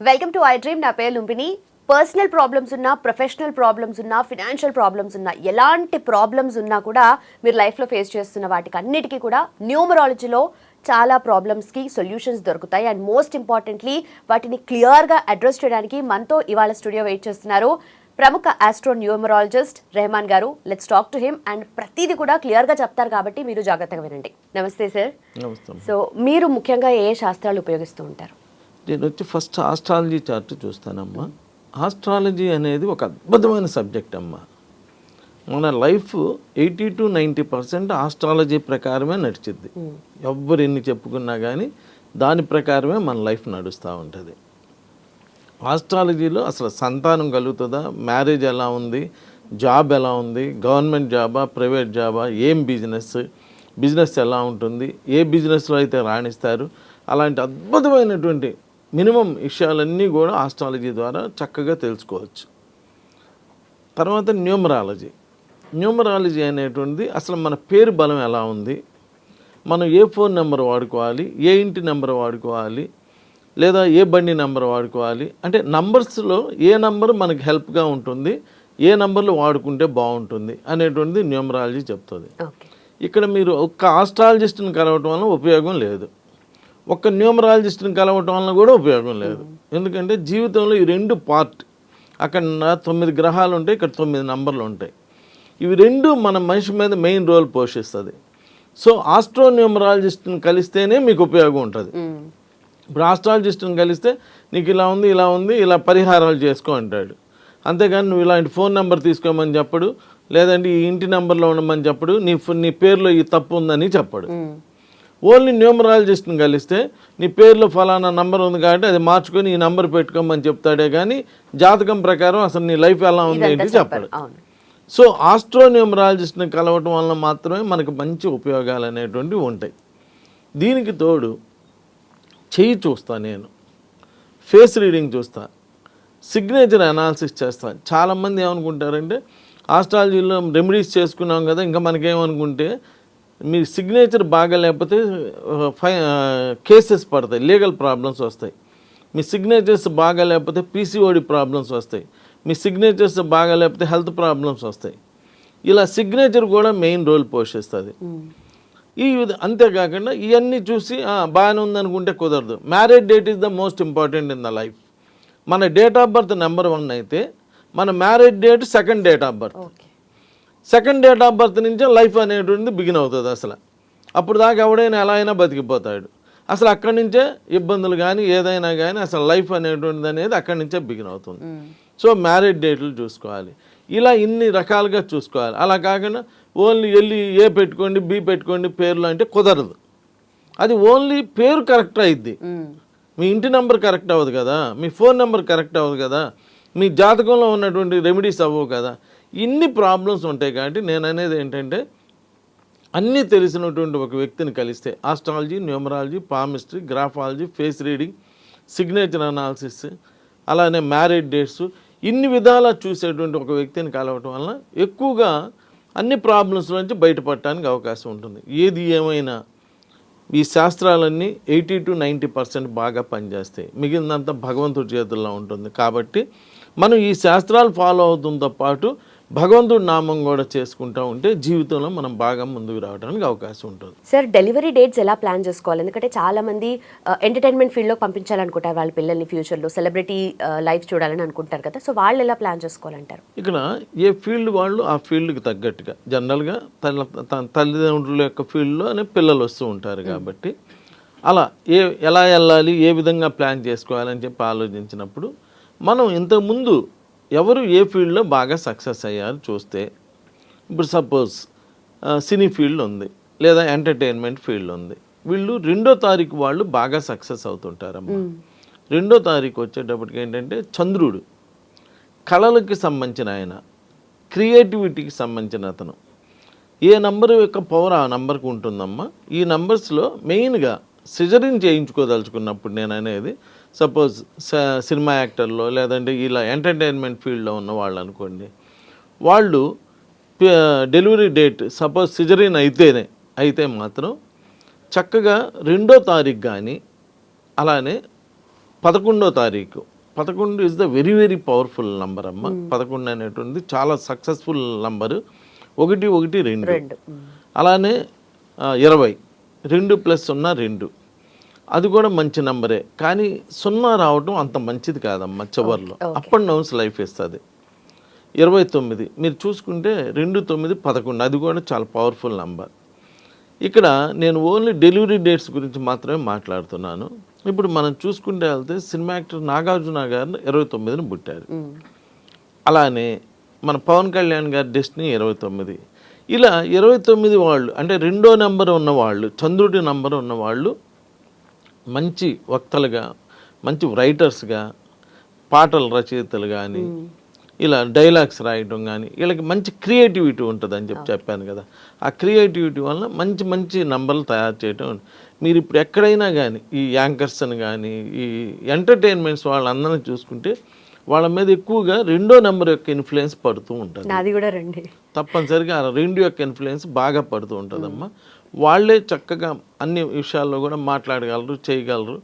Welcome to I dream. నా పేరు Lumbini. Personal problems ఉన్నా, ప్రొఫెషనల్ ప్రాబ్లమ్స్ ఉన్నా, ఫినాన్షియల్ ప్రాబ్లమ్స్ ఉన్నా, ఎలాంటి ప్రాబ్లమ్స్ ఉన్నా కూడా మీరు లైఫ్లో ఫేస్ చేస్తున్న వాటికి అన్నిటికీ కూడా న్యూమరాలజీలో చాలా ప్రాబ్లమ్స్కి సొల్యూషన్స్ దొరుకుతాయి. అండ్ మోస్ట్ ఇంపార్టెంట్లీ వాటిని క్లియర్గా అడ్రస్ చేయడానికి మనతో ఇవాళ స్టూడియో వెయిట్ చేస్తున్నారు ప్రముఖ ఆస్ట్రో న్యూమరాలజిస్ట్ రెహమాన్ గారు. Let's talk to him. And ప్రతిదీ కూడా క్లియర్గా చెప్తారు కాబట్టి మీరు జాగ్రత్తగా వినండి. నమస్తే సార్. సో మీరు ముఖ్యంగా ఏ శాస్త్రాలు ఉపయోగిస్తూ ఉంటారు? నేను వచ్చి ఫస్ట్ ఆస్ట్రాలజీ చార్ట్ చూస్తానమ్మా. ఆస్ట్రాలజీ అనేది ఒక అద్భుతమైన సబ్జెక్ట్ అమ్మా. మన లైఫ్ 80 to 90% ఆస్ట్రాలజీ ప్రకారమే నడిచిద్ది. ఎవ్వరు ఎన్ని చెప్పుకున్నా కానీ దాని ప్రకారమే మన లైఫ్ నడుస్తూ ఉంటుంది. ఆస్ట్రాలజీలో అసలు సంతానం కలుగుతుందా, మ్యారేజ్ ఎలా ఉంది, జాబ్ ఎలా ఉంది, గవర్నమెంట్ జాబా, ప్రైవేట్ జాబా, ఏం బిజినెస్ ఎలా ఉంటుంది, ఏ బిజినెస్లో అయితే రాణిస్తారు, అలాంటి అద్భుతమైనటువంటి మినిమం విషయాలన్నీ కూడా ఆస్ట్రాలజీ ద్వారా చక్కగా తెలుసుకోవచ్చు. తర్వాత న్యూమరాలజీ అనేటువంటిది అసలు మన పేరు బలం ఎలా ఉంది, మనం ఏ ఫోన్ నెంబర్ వాడుకోవాలి, ఏ ఇంటి నెంబర్ వాడుకోవాలి, లేదా ఏ బండి నెంబర్ వాడుకోవాలి, అంటే నంబర్స్లో ఏ నంబర్ మనకి హెల్ప్గా ఉంటుంది, ఏ నంబర్లు వాడుకుంటే బాగుంటుంది అనేటువంటిది న్యూమరాలజీ చెప్తుంది. ఇక్కడ మీరు ఒక్క ఆస్ట్రాలజిస్ట్ని కలవటం వల్ల ఉపయోగం లేదు, ఒక్క న్యూమరాలజిస్ట్ని కలవటం వలన కూడా ఉపయోగం లేదు. ఎందుకంటే జీవితంలో ఈ రెండు పార్ట్, అక్కడ 9 గ్రహాలు ఉంటాయి, ఇక్కడ 9 నంబర్లు ఉంటాయి. ఇవి రెండు మన మనిషి మీద మెయిన్ రోల్ పోషిస్తుంది. సో ఆస్ట్రో న్యూమరాలజిస్ట్ని కలిస్తేనే మీకు ఉపయోగం ఉంటుంది. ఇప్పుడు ఆస్ట్రాలజిస్ట్ని కలిస్తే నీకు ఇలా ఉంది, ఇలా ఉంది, ఇలా పరిహారాలు చేసుకో అంటాడు. అంతేగాని నువ్వు ఇలాంటి ఫోన్ నెంబర్ తీసుకోమని చెప్పడు, లేదంటే ఈ ఇంటి నెంబర్లో ఉండమని చెప్పడు, నీ పేరులో ఈ తప్పు ఉందని చెప్పడు. ఓన్లీ న్యూమరాలజిస్ట్ని కలిస్తే నీ పేరులో ఫలానా నంబర్ ఉంది కాబట్టి అది మార్చుకొని ఈ నంబర్ పెట్టుకోమని చెప్తాడే కానీ జాతకం ప్రకారం అసలు నీ లైఫ్ ఎలా ఉంది ఏంటి చెప్పాడు. సో ఆస్ట్రో న్యూమరాలజిస్ట్ని కలవటం వలన మాత్రమే మనకు మంచి ఉపయోగాలు అనేటువంటివి ఉంటాయి. దీనికి తోడు చెయ్యి చూస్తా, నేను ఫేస్ రీడింగ్ చూస్తా, సిగ్నేచర్ అనాలిసిస్ చేస్తా. చాలామంది ఏమనుకుంటారంటే ఆస్ట్రాలజీలో రెమెడీస్ చేసుకున్నాం కదా, ఇంకా మనకేమనుకుంటే మీ సిగ్నేచర్ బాగా లేకపోతే కేసెస్ పడతాయి, లీగల్ ప్రాబ్లమ్స్ వస్తాయి. మీ సిగ్నేచర్స్ బాగా లేకపోతే పీసీఓడి ప్రాబ్లమ్స్ వస్తాయి, మీ సిగ్నేచర్స్ బాగా లేకపోతే హెల్త్ ప్రాబ్లమ్స్ వస్తాయి. ఇలా సిగ్నేచర్ కూడా మెయిన్ రోల్ పోషిస్తుంది. అంతేకాకుండా ఇవన్నీ చూసి బాగానే ఉందనుకుంటే కుదరదు. Marriage date is the most important in the life. మన డేట్ ఆఫ్ బర్త్ నెంబర్ 1 అయితే మన marriage date second date of birth. Second date of birth నుంచే లైఫ్ అనేటువంటిది బిగిన్ అవుతుంది. అసలు అప్పుడు దాకా ఎవడైనా ఎలా అయినా బతికిపోతాడు. అసలు అక్కడి నుంచే ఇబ్బందులు కానీ ఏదైనా కానీ అసలు లైఫ్ అనేటువంటిది అనేది అక్కడి నుంచే బిగిన్ అవుతుంది. సో మ్యారేజ్ డేట్లు చూసుకోవాలి, ఇలా ఇన్ని రకాలుగా చూసుకోవాలి. అలా కాకుండా ఓన్లీ వెళ్ళి ఏ పెట్టుకోండి బి పెట్టుకోండి పేర్లు అంటే కుదరదు. అది ఓన్లీ పేరు కరెక్ట్ అయింది, మీ ఇంటి నెంబర్ కరెక్ట్ అవ్వదు కదా, మీ ఫోన్ నెంబర్ కరెక్ట్ అవ్వదు కదా, మీ జాతకంలో ఉన్నటువంటి రెమెడీస్ అవ్వవు కదా. ఇన్ని ప్రాబ్లమ్స్ ఉంటాయి. కాబట్టి నేను అనేది ఏంటంటే అన్నీ తెలిసినటువంటి ఒక వ్యక్తిని కలిస్తే astrology, numerology, palmistry, graphology, face reading, signature analysis, అలానే మ్యారేజ్ డేట్స్, ఇన్ని విధాలా చూసేటువంటి ఒక వ్యక్తిని కలవటం వలన ఎక్కువగా అన్ని ప్రాబ్లమ్స్ నుంచి బయటపడటానికి అవకాశం ఉంటుంది. ఏది ఏమైనా ఈ శాస్త్రాలన్నీ 80 to 90% బాగా పనిచేస్తాయి, మిగిలినంతా భగవంతుడి చేతుల్లో ఉంటుంది. కాబట్టి మనం ఈ శాస్త్రాలు ఫాలో అవుతుంతో పాటు భగవంతుడి నామం కూడా చేసుకుంటూ ఉంటే జీవితంలో మనం బాగా ముందుకు రావడానికి అవకాశం ఉంటుంది. సార్, డెలివరీ డేట్స్ ఎలా ప్లాన్ చేసుకోవాలి? ఎందుకంటే చాలా మంది ఎంటర్టైన్మెంట్ ఫీల్డ్లో పంపించాలనుకుంటారు వాళ్ళ పిల్లల్ని, ఫ్యూచర్లో సెలబ్రిటీ లైఫ్ చూడాలని అనుకుంటారు కదా. సో వాళ్ళు ఎలా ప్లాన్ చేసుకోవాలంటారు? ఇక్కడ ఏ ఫీల్డ్ వాళ్ళు ఆ ఫీల్డ్కి తగ్గట్టుగా జనరల్గా తల్లిదండ్రుల యొక్క ఫీల్డ్లోనే పిల్లలు వస్తూ ఉంటారు. కాబట్టి అలా ఎలా వెళ్ళాలి, ఏ విధంగా ప్లాన్ చేసుకోవాలని చెప్పి ఆలోచించినప్పుడు మనం ఇంతకుముందు ఎవరు ఏ ఫీల్డ్లో బాగా సక్సెస్ అయ్యారు చూస్తే, ఇప్పుడు సపోజ్ సినీ ఫీల్డ్ ఉంది, లేదా ఎంటర్టైన్మెంట్ ఫీల్డ్ ఉంది, వీళ్ళు 2వ తారీఖు వాళ్ళు బాగా సక్సెస్ అవుతుంటారమ్మా. 2వ తారీఖు వచ్చేటప్పటికి ఏంటంటే చంద్రుడు కళలకి సంబంధించిన ఆయన, క్రియేటివిటీకి సంబంధించిన అతను. ఏ నంబర్ యొక్క పవర్ ఆ నంబర్కి ఉంటుందమ్మా. ఈ నంబర్స్లో మెయిన్గా సిజరింగ్ చేయించుకోదలుచుకున్నప్పుడు నేను అనేది సపోజ్ సినిమా యాక్టర్లో లేదంటే ఇలా ఎంటర్టైన్మెంట్ ఫీల్డ్లో ఉన్న వాళ్ళు అనుకోండి, వాళ్ళు డెలివరీ డేట్ సపోజ్ సిజరీన్ అయితే మాత్రం చక్కగా 2వ తారీఖు కానీ అలానే 11వ తారీఖు 11 is the very very powerful number అమ్మ. 11 అనేటువంటిది చాలా సక్సెస్ఫుల్ నంబరు. 1 1 2 అలానే 20 2 + 0 2 అది కూడా మంచి నంబరే. కానీ 0 రావడం అంత మంచిది కాదమ్మా చివర్లో. అప్ అండ్ డౌన్స్ లైఫ్ ఇస్తుంది. 29 మీరు చూసుకుంటే 2 9 11 అది కూడా చాలా పవర్ఫుల్ నంబర్. ఇక్కడ నేను ఓన్లీ డెలివరీ డేట్స్ గురించి మాత్రమే మాట్లాడుతున్నాను. ఇప్పుడు మనం చూసుకుంటే వెళ్తే సినిమా యాక్టర్ నాగార్జున గారు 29న పుట్టారు. అలానే మన పవన్ కళ్యాణ్ గారి డెస్టినీ 29. ఇలా 29 వాళ్ళు అంటే 2వ నెంబర్ ఉన్నవాళ్ళు, చంద్రుడి నెంబర్ ఉన్నవాళ్ళు మంచి వక్తలుగా, మంచి రైటర్స్గా, పాటల రచయితలు కానీ, ఇలా డైలాగ్స్ రాయటం కానీ, వీళ్ళకి మంచి క్రియేటివిటీ ఉంటుందని చెప్పాను కదా. ఆ క్రియేటివిటీ వల్ల మంచి మంచి నంబర్లు తయారు చేయటం. మీరు ఇప్పుడు ఎక్కడైనా కానీ ఈ యాంకర్స్ని కానీ ఈ ఎంటర్టైన్మెంట్స్ వాళ్ళందరినీ చూసుకుంటే వాళ్ళ మీద ఎక్కువగా 2వ నెంబర్ యొక్క ఇన్ఫ్లుయెన్స్ పడుతూ ఉంటుంది. నాది కూడా 2. తప్పనిసరిగా 2 యొక్క ఇన్ఫ్లుయెన్స్ బాగా పడుతూ ఉంటుందమ్మా. వాళ్ళే చక్కగా అన్ని విషయాల్లో కూడా మాట్లాడగలరు, చేయగలరు.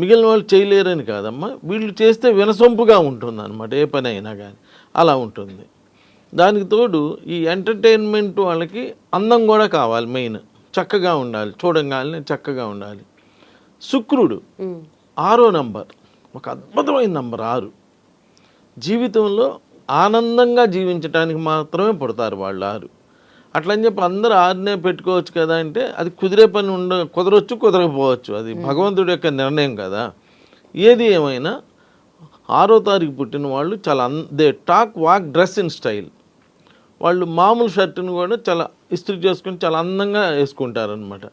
మిగిలిన వాళ్ళు చేయలేరని కాదమ్మా, వీళ్ళు చేస్తే వినసొంపుగా ఉంటుంది అనమాట. ఏ పని అయినా కానీ అలా ఉంటుంది. దానికి తోడు ఈ ఎంటర్టైన్మెంట్ వాళ్ళకి అందం కూడా కావాలి. మెయిన్ చక్కగా ఉండాలి, చూడంగానే చక్కగా ఉండాలి. శుక్రుడు 6వ నంబర్ ఒక అద్భుతమైన నంబర్ 6. జీవితంలో ఆనందంగా జీవించడానికి మాత్రమే పుడతారు వాళ్ళు 6. అట్లని చెప్పి అందరూ 6నే పెట్టుకోవచ్చు కదా అంటే అది కుదిరే పని కుదరవచ్చు, కుదరకపోవచ్చు. అది భగవంతుడి యొక్క నిర్ణయం కదా. ఏది ఏమైనా 6వ తారీఖు పుట్టిన వాళ్ళు చాలా they talk, walk, dress in style. వాళ్ళు మామూలు షర్టును కూడా చాలా ఇస్త్రీ చేసుకుని చాలా అందంగా వేసుకుంటారనమాట.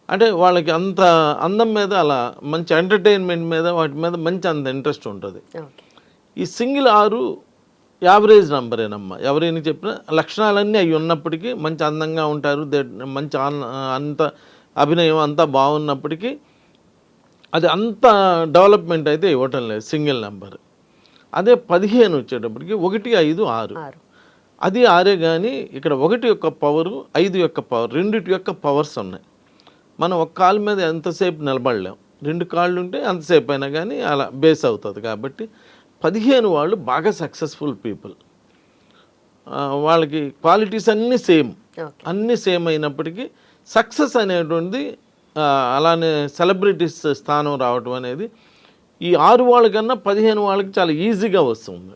అంటే వాళ్ళకి అంత అందం మీద, అలా మంచి ఎంటర్టైన్మెంట్ మీద, వాటి మీద మంచి అంత ఇంట్రెస్ట్ ఉంటుంది. ఈ సింగిల్ 6 యావరేజ్ నంబరేనమ్మా. ఎవరైనా చెప్పినా లక్షణాలన్నీ అవి ఉన్నప్పటికీ మంచి అందంగా ఉంటారు, మంచి అంత అభినయం అంతా బాగున్నప్పటికీ అది అంత డెవలప్మెంట్ అయితే ఇవ్వటం లేదు సింగిల్ నెంబర్. అదే 15 వచ్చేటప్పటికి 1 5 6 అది 6 కానీ ఇక్కడ 1 యొక్క పవరు, 5 యొక్క పవర్, రెండిటి యొక్క పవర్స్ ఉన్నాయి. మనం ఒక కాలు మీద ఎంతసేపు నిలబడలేం, 2 కాళ్ళు ఉంటే ఎంతసేపు అయినా కానీ అలా బేస్ అవుతుంది. కాబట్టి 15 వాళ్ళు బాగా సక్సెస్ఫుల్ పీపుల్. వాళ్ళకి క్వాలిటీస్ అన్నీ సేమ్ అయినప్పటికీ సక్సెస్ అనేటువంటిది అలానే సెలబ్రిటీస్ స్థానం రావటం అనేది ఈ 6 వాళ్ళకన్నా 15 వాళ్ళకి చాలా ఈజీగా వస్తుంది.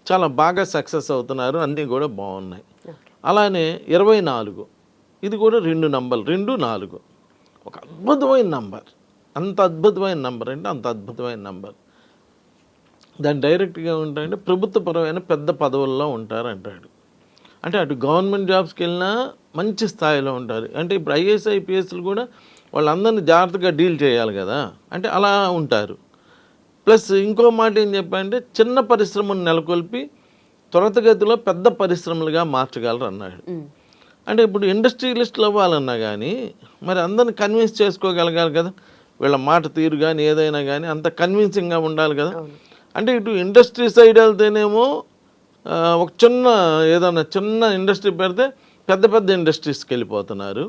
చాలా బాగా సక్సెస్ అవుతున్నారు, అన్నీ కూడా బాగున్నాయి. అలానే 24 ఇది కూడా 2 నంబర్లు, 2 4 ఒక అద్భుతమైన నంబర్. అంత అద్భుతమైన నంబర్ అంటే అంత అద్భుతమైన నంబర్. దాని డైరెక్ట్గా ఉంటాయంటే ప్రభుత్వపరమైన పెద్ద పదవుల్లో ఉంటారు అంటాడు. అంటే అటు గవర్నమెంట్ జాబ్స్కి వెళ్ళినా మంచి స్థాయిలో ఉంటారు. అంటే ఇప్పుడు ఐఏఎస్ ఐపీఎస్లు కూడా వాళ్ళందరినీ జాగ్రత్తగా డీల్ చేయాలి కదా, అంటే అలా ఉంటారు. ప్లస్ ఇంకో మాట ఏం చెప్పాలంటే చిన్న పరిశ్రమను నెలకొల్పి త్వరితగతిలో పెద్ద పరిశ్రమలుగా మార్చగలరు అన్నాడు. అంటే ఇప్పుడు ఇండస్ట్రియలిస్టులు అవ్వాలన్నా కానీ మరి అందరిని కన్విన్స్ చేసుకోగలగాలి కదా. వీళ్ళ మాట తీరు కానీ ఏదైనా కానీ అంత కన్విన్సింగ్గా ఉండాలి కదా. అంటే ఇటు ఇండస్ట్రీ సైడ్ వెళ్తేనేమో ఒక చిన్న ఇండస్ట్రీ పెడితే పెద్ద పెద్ద ఇండస్ట్రీస్కి వెళ్ళిపోతున్నారు.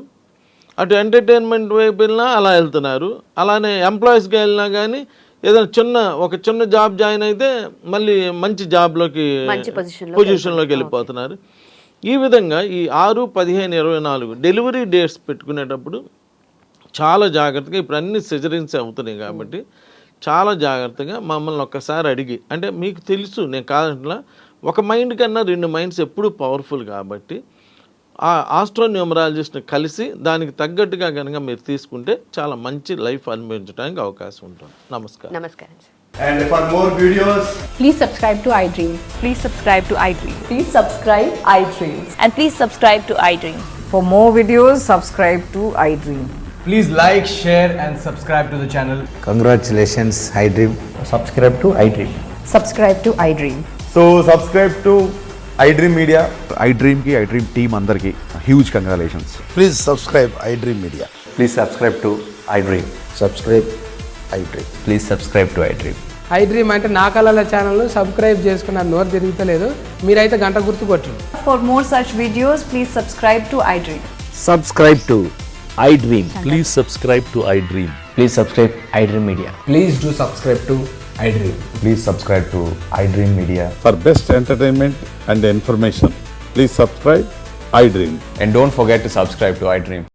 అటు ఎంటర్టైన్మెంట్ వైపు వెళ్ళినా అలా వెళ్తున్నారు. అలానే ఎంప్లాయీస్గా వెళ్ళినా కానీ ఏదైనా ఒక చిన్న జాబ్ జాయిన్ అయితే మళ్ళీ మంచి జాబ్లోకి పొజిషన్లోకి వెళ్ళిపోతున్నారు. ఈ విధంగా ఈ 6 15 24 డెలివరీ డేట్స్ పెట్టుకునేటప్పుడు చాలా జాగ్రత్తగా, ఇప్పుడు అన్ని సిజరీన్స్ అవుతున్నాయి కాబట్టి చాలా జాగ్రత్తగా మమ్మల్ని ఒక్కసారి అడిగి, అంటే మీకు తెలుసు నేను కాదంట్లా, ఒక మైండ్ కన్నా 2 మైండ్స్ ఎప్పుడూ పవర్ఫుల్ కాబట్టి ఆ ఆస్ట్రోన్యూమరాలజిస్ట్ని కలిసి దానికి తగ్గట్టుగా కనుక మీరు తీసుకుంటే చాలా మంచి లైఫ్ అనుభవించడానికి అవకాశం ఉంటుంది. నమస్కారం. And for more videos, please subscribe to iDream. Please subscribe to iDream. Please subscribe iDream. And please subscribe to iDream. For more videos, subscribe to iDream. please like, share and subscribe to the channel. Congratulations, iDream. Subscribe to iDream. Subscribe to iDream. So subscribe to iDream Media. iDream ki iDream team andarki huge congratulations. Please subscribe iDream Media. Please subscribe to iDream. Subscribe iDream. Please subscribe to iDream. iDream అంటే నా కళల channel subscribe చేసుకున్నారు, నోరు తిరుగుతలేదు, మీరైతే గంట గుర్తు కొట్టండి. For more such videos, please subscribe to iDream. Subscribe to iDream. Please subscribe to iDream. Please subscribe iDream Media. Please do subscribe to iDream. Please subscribe to iDream Media. For best entertainment and information, please subscribe iDream. And don't forget to subscribe to iDream.